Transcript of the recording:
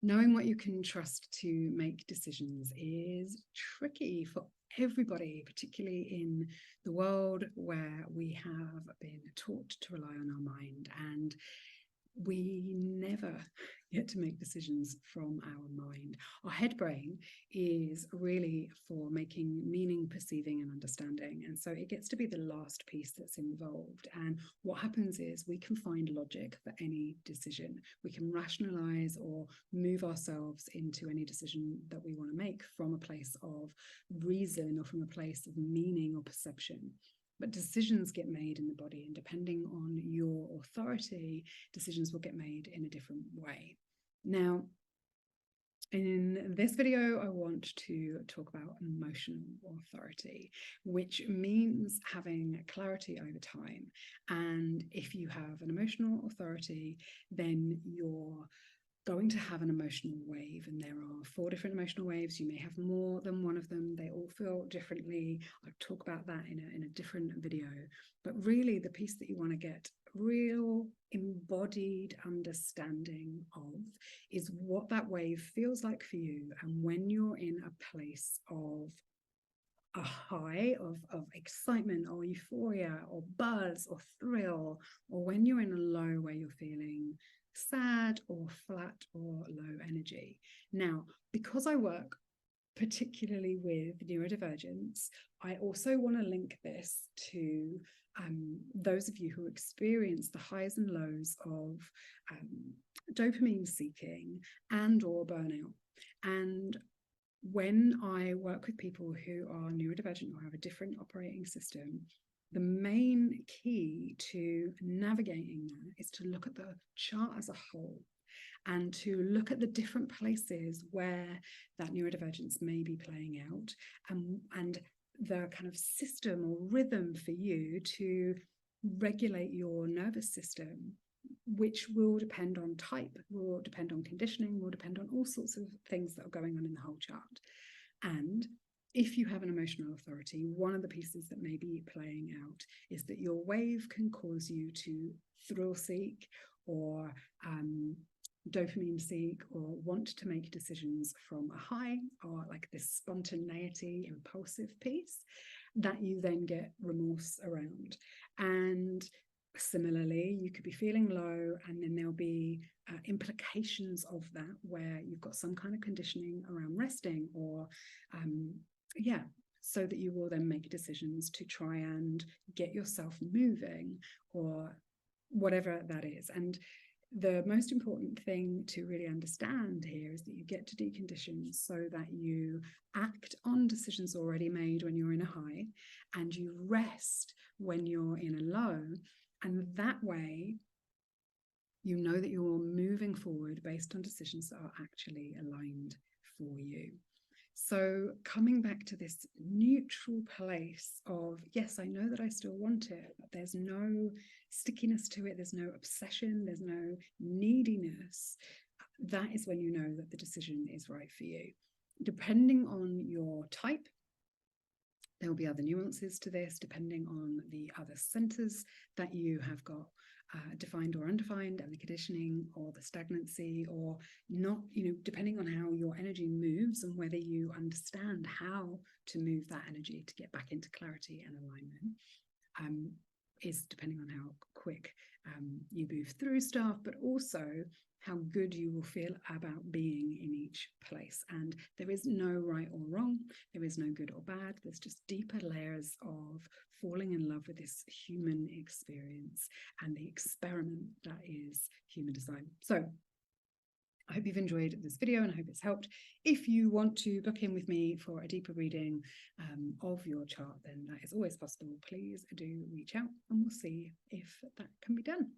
Knowing what you can trust to make decisions is tricky for everybody, particularly in the world where we have been taught to rely on our mind, and we never get to make decisions from our mind. Our head brain is really for making meaning, perceiving, and understanding. And so it gets to be the last piece that's involved. And what happens is we can find logic for any decision. We can rationalize or move ourselves into any decision that we want to make from a place of reason or from a place of meaning or perception. But decisions get made in the body, and depending on your authority, decisions will get made in a different way. Now, in this video, I want to talk about emotional authority, which means having clarity over time. And if you have an emotional authority, then you're going to have an emotional wave, and there are 4 different emotional waves. You may have more than one of them. They all feel differently. I'll talk about that in a different video. But really, the piece that you want to get real embodied understanding of is what that wave feels like for you. And when you're in a place of a high of excitement or euphoria or buzz or thrill, or when you're in a low where you're feeling sad or flat or low energy. Now, because I work particularly with neurodivergence, I also want to link this to those of you who experience the highs and lows of dopamine seeking and or burnout. And when I work with people who are neurodivergent or have a different operating system, the main key to navigating that is to look at the chart as a whole and to look at the different places where that neurodivergence may be playing out, and the kind of system or rhythm for you to regulate your nervous system, which will depend on type, will depend on conditioning, will depend on all sorts of things that are going on in the whole chart. And if you have an emotional authority, one of the pieces that may be playing out is that your wave can cause you to thrill seek or dopamine seek or want to make decisions from a high, or like this spontaneity, impulsive piece that you then get remorse around. And similarly, you could be feeling low, and then there'll be implications of that where you've got some kind of conditioning around resting or so that you will then make decisions to try and get yourself moving or whatever that is. And the most important thing to really understand here is that you get to decondition so that you act on decisions already made when you're in a high, and you rest when you're in a low. And that way, you know that you're moving forward based on decisions that are actually aligned for you. So coming back to this neutral place of, yes, I know that I still want it, but there's no stickiness to it, there's no obsession, there's no neediness. That is when you know that the decision is right for you. Depending on your type, there will be other nuances to this, depending on the other centers that you have got defined or undefined, and the conditioning or the stagnancy or not, depending on how your energy moves and whether you understand how to move that energy to get back into clarity and alignment, is depending on how quick you move through stuff, but also how good you will feel about being in each place. And there is no right or wrong. There is no good or bad. There's just deeper layers of falling in love with this human experience and the experiment that is human design. So I hope you've enjoyed this video, and I hope it's helped. If you want to book in with me for a deeper reading of your chart, then that is always possible. Please do reach out, and we'll see if that can be done.